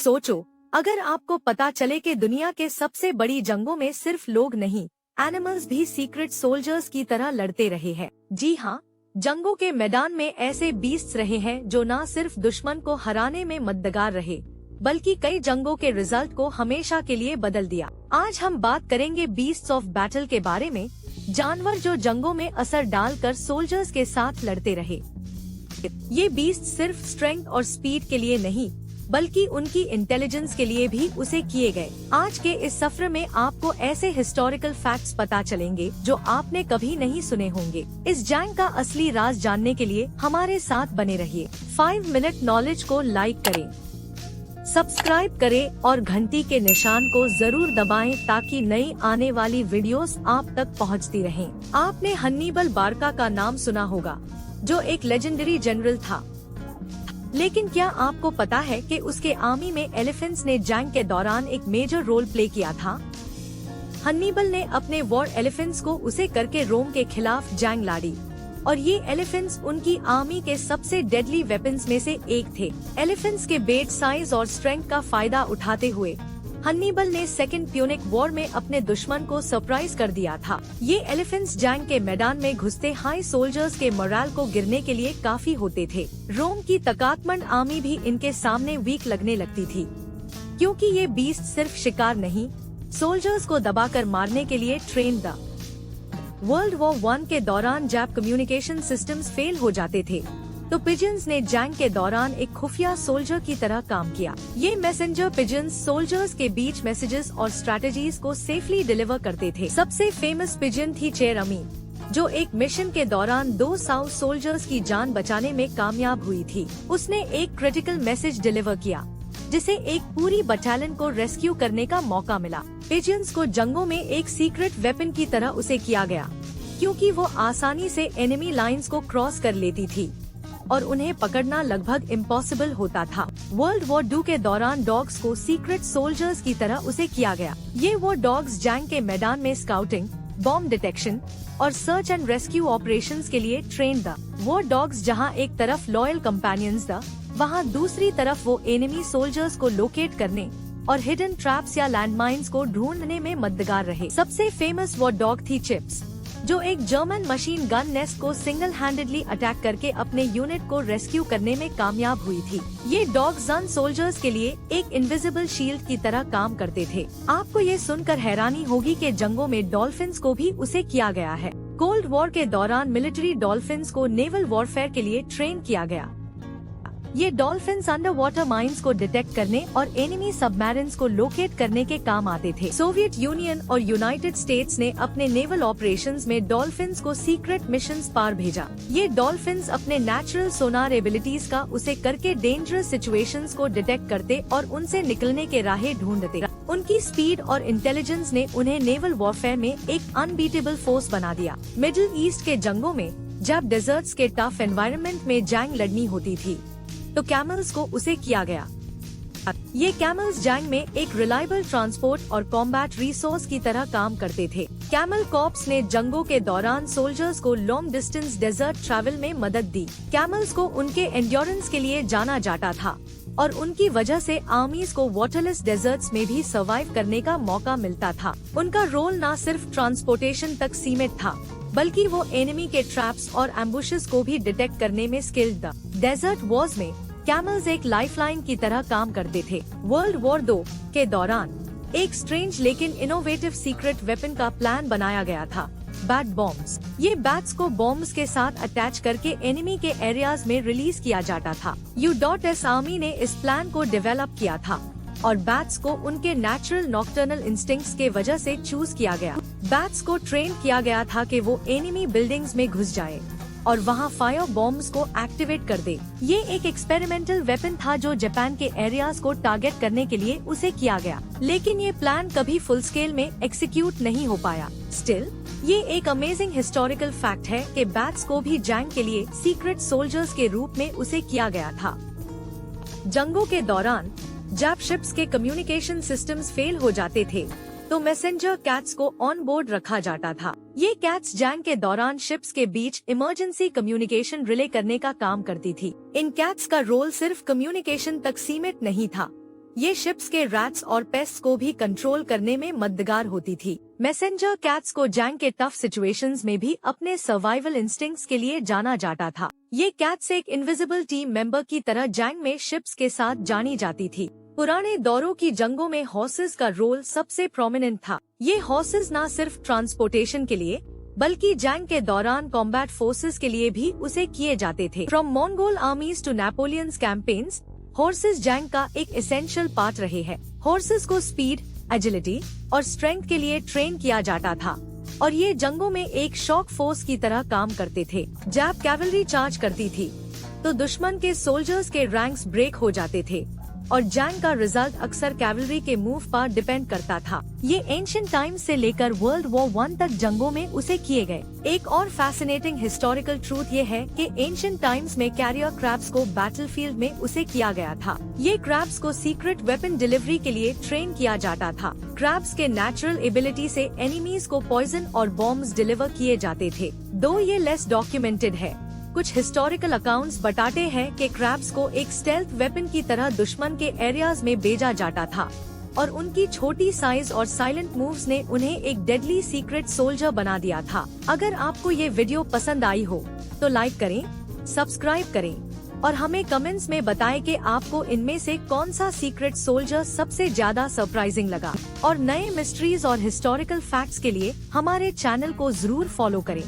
सोचो, अगर आपको पता चले कि दुनिया के सबसे बड़ी जंगों में सिर्फ लोग नहीं, एनिमल्स भी सीक्रेट सोल्जर्स की तरह लड़ते रहे हैं। जी हाँ, जंगों के मैदान में ऐसे बीस्ट्स रहे हैं जो न सिर्फ दुश्मन को हराने में मददगार रहे, बल्कि कई जंगों के रिजल्ट को हमेशा के लिए बदल दिया। आज हम बात करेंगे बीस्ट्स ऑफ बैटल के बारे में, जानवर जो जंगों में असर डालकर सोल्जर्स के साथ लड़ते रहे। ये बीस्ट सिर्फ स्ट्रेंथ और स्पीड के लिए नहीं, बल्कि उनकी इंटेलिजेंस के लिए भी उसे किए गए। आज के इस सफर में आपको ऐसे हिस्टोरिकल फैक्ट्स पता चलेंगे जो आपने कभी नहीं सुने होंगे। इस जंग का असली राज जानने के लिए हमारे साथ बने रहिए। 5 मिनट नॉलेज को लाइक करें, सब्सक्राइब करें और घंटी के निशान को जरूर दबाएं ताकि नई आने वाली वीडियोस आप तक पहुंचती रहें। आपने हन्नीबल बारका का नाम सुना होगा, जो एक लेजेंडरी जनरल था। लेकिन क्या आपको पता है कि उसके आर्मी में एलिफेंट्स ने जंग के दौरान एक मेजर रोल प्ले किया था? हन्नीबल ने अपने वॉर एलिफेंट्स को उसे करके रोम के खिलाफ जंग लड़ी, और ये एलिफेंट्स उनकी आर्मी के सबसे डेडली वेपन्स में से एक थे। एलिफेंट्स के बेट साइज और स्ट्रेंथ का फायदा उठाते हुए हन्नीबल ने सेकेंड प्यूनिक वॉर में अपने दुश्मन को सरप्राइज कर दिया था। ये एलिफेंट्स जंग के मैदान में घुसते हाई सोल्जर्स के मोरल को गिरने के लिए काफी होते थे। रोम की ताकतमंद आर्मी भी इनके सामने वीक लगने लगती थी, क्योंकि ये बीस्ट सिर्फ शिकार नहीं, सोल्जर्स को दबाकर मारने के लिए ट्रेन था। वर्ल्ड वॉर 1 के दौरान जब कम्युनिकेशन सिस्टम्स फेल हो जाते थे, तो पिजन्स ने जंग के दौरान एक खुफिया सोल्जर की तरह काम किया। ये मैसेंजर पिजन्स सोल्जर्स के बीच मैसेजेस और स्ट्रेटजीज को सेफली डिलीवर करते थे। सबसे फेमस पिजन थी चेरमी, जो एक मिशन के दौरान 2 साउथ सोल्जर्स की जान बचाने में कामयाब हुई थी। उसने एक क्रिटिकल मैसेज डिलीवर किया, जिसे एक पूरी बटालियन को रेस्क्यू करने का मौका मिला। पिजन्स को जंगों में एक सीक्रेट वेपन की तरह उसे किया गया, क्योंकि वो आसानी से एनिमी लाइंस को क्रॉस कर लेती थी और उन्हें पकड़ना लगभग इम्पॉसिबल होता था। वर्ल्ड वॉर 2 के दौरान डॉग्स को सीक्रेट सोल्जर्स की तरह उसे किया गया। ये वो डॉग्स जंग के मैदान में स्काउटिंग, बॉम्ब डिटेक्शन और सर्च एंड रेस्क्यू ऑपरेशंस के लिए ट्रेन था। वो डॉग्स जहां एक तरफ लॉयल कंपेनियंस था, वहां दूसरी तरफ वो एनिमी सोल्जर्स को लोकेट करने और हिडन ट्रैप्स या लैंडमाइंस को ढूंढने में मददगार रहे। सबसे फेमस वो डॉग थी चिप्स, जो एक जर्मन मशीन गन नेस्ट को सिंगल हैंडेडली अटैक करके अपने यूनिट को रेस्क्यू करने में कामयाब हुई थी। ये डॉग्स गन सोल्जर्स के लिए एक इनविजिबल शील्ड की तरह काम करते थे। आपको ये सुनकर हैरानी होगी कि जंगों में डॉल्फिन्स को भी उसे किया गया है। कोल्ड वॉर के दौरान मिलिट्री डॉल्फिन्स को नेवल वॉरफेयर के लिए ट्रेन किया गया। ये डॉल्फिन्स अंडर वाटर माइंस को डिटेक्ट करने और एनिमी सबमरीन्स को लोकेट करने के काम आते थे। सोवियत यूनियन और यूनाइटेड स्टेट्स ने अपने नेवल ऑपरेशंस में डॉल्फिन्स को सीक्रेट मिशंस पार भेजा। ये डॉल्फिन्स अपने नेचुरल सोनार एबिलिटीज का उसे करके डेंजरस सिचुएशंस को डिटेक्ट करते और उनसे निकलने के राहें ढूंढते। उनकी स्पीड और इंटेलिजेंस ने उन्हें नेवल वॉरफेयर में एक अनबीटेबल फोर्स बना दिया। मिडिल ईस्ट के जंगों में जब डेजर्ट्स के टफ एनवायरनमेंट में जंग लड़नी होती थी, तो कैमल्स को उसे किया गया। ये कैमल्स जंग में एक रिलायबल ट्रांसपोर्ट और कॉम्बैट रिसोर्स की तरह काम करते थे। कैमल कॉर्प्स ने जंगों के दौरान सोल्जर्स को लॉन्ग डिस्टेंस डेजर्ट ट्रैवल में मदद दी। कैमल्स को उनके एंड्योरेंस के लिए जाना जाता था, और उनकी वजह से आर्मीज को वाटरलेस डेजर्ट्स में भी सर्वाइव करने का मौका मिलता था। उनका रोल न सिर्फ ट्रांसपोर्टेशन तक सीमित था, बल्कि वो एनिमी के ट्रैप्स और एम्बुशेस को भी डिटेक्ट करने में स्किल्ड था। डेजर्ट वॉर्स में कैमल्स एक लाइफलाइन की तरह काम करते थे। वर्ल्ड वॉर 2 के दौरान एक स्ट्रेंज लेकिन इनोवेटिव सीक्रेट वेपन का प्लान बनाया गया था, बैट बॉम्ब्स। ये बैट्स को बॉम्ब्स के साथ अटैच करके एनिमी के एरियाज में रिलीज किया जाता था। U.S आर्मी ने इस प्लान को डेवलप किया था, और बैट्स को उनके नेचुरल नॉक्टर्नल इंस्टिंक्ट्स के वजह से चूज किया गया। बैट्स को ट्रेन किया गया था कि वो एनिमी बिल्डिंग्स में घुस जाए और वहां फायर बॉम्ब्स को एक्टिवेट कर दे। ये एक एक्सपेरिमेंटल वेपन था जो जापान के एरियाज को टारगेट करने के लिए उसे किया गया, लेकिन ये प्लान कभी फुल स्केल में एक्सिक्यूट नहीं हो पाया। स्टिल, ये एक अमेजिंग हिस्टोरिकल फैक्ट है कि बैट्स को भी जंग के लिए सीक्रेट सोल्जर्स के रूप में उसे किया गया था। जंगों के दौरान जब शिप्स के कम्युनिकेशन सिस्टम्स फेल हो जाते थे, तो मैसेंजर कैट्स को ऑन बोर्ड रखा जाता था। ये कैट्स जंग के दौरान शिप्स के बीच इमरजेंसी कम्युनिकेशन रिले करने का काम करती थी। इन कैट्स का रोल सिर्फ कम्युनिकेशन तक सीमित नहीं था, ये शिप्स के रैट्स और पेस्ट्स को भी कंट्रोल करने में मददगार होती थी। मैसेंजर कैट्स को जैंग के टफ सिचुएशंस में भी अपने सर्वाइवल इंस्टिंक्ट्स के लिए जाना जाता था। ये कैट्स एक इनविजिबल टीम मेंबर की तरह जैंग में शिप्स के साथ जानी जाती थी। पुराने दौरों की जंगों में हॉर्सेस का रोल सबसे प्रोमिनेंट था। ये हॉर्सेस न सिर्फ ट्रांसपोर्टेशन के लिए बल्कि जंग के दौरान कॉम्बैट फोर्सेस के लिए भी उसे किए जाते थे। From Mongol armies to Napoleon's campaigns, horses जंग का एक एसेंशियल पार्ट रहे हैं। हॉर्सेस को स्पीड, एजिलिटी और स्ट्रेंथ के लिए ट्रेन किया जाता था और ये जंगों में एक शॉक फोर्स की तरह काम करते थे। जब कैवलरी चार्ज करती थी तो दुश्मन के सोल्जर्स के रैंक्स ब्रेक हो जाते थे और जंग का रिजल्ट अक्सर कैवलरी के मूव पर डिपेंड करता था। ये एंशिएंट टाइम्स से लेकर वर्ल्ड वॉर 1 तक जंगों में उसे किए गए। एक और फैसिनेटिंग हिस्टोरिकल ट्रूथ ये है कि एंशिएंट टाइम्स में कैरियर क्रैब्स को बैटलफील्ड में उसे किया गया था। ये क्रैब्स को सीक्रेट वेपन डिलीवरी के लिए ट्रेन किया जाता था। क्रैब्स के नेचुरल एबिलिटी से एनिमीज को पॉइजन और बॉम्ब्स डिलीवर किए जाते थे। दो ये लेस डॉक्यूमेंटेड है, कुछ हिस्टोरिकल अकाउंट्स बताते हैं कि क्रैब्स को एक स्टेल्थ वेपन की तरह दुश्मन के एरियाज में भेजा जाता था और उनकी छोटी साइज और साइलेंट मूव्स ने उन्हें एक डेडली सीक्रेट सोल्जर बना दिया था। अगर आपको ये वीडियो पसंद आई हो तो लाइक करें, सब्सक्राइब करें और हमें कमेंट्स में बताएं कि आपको इनमें से कौन सा सीक्रेट सोल्जर सबसे ज्यादा सरप्राइजिंग लगा। और नए मिस्ट्रीज और हिस्टोरिकल फैक्ट्स के लिए हमारे चैनल को जरूर फॉलो करें।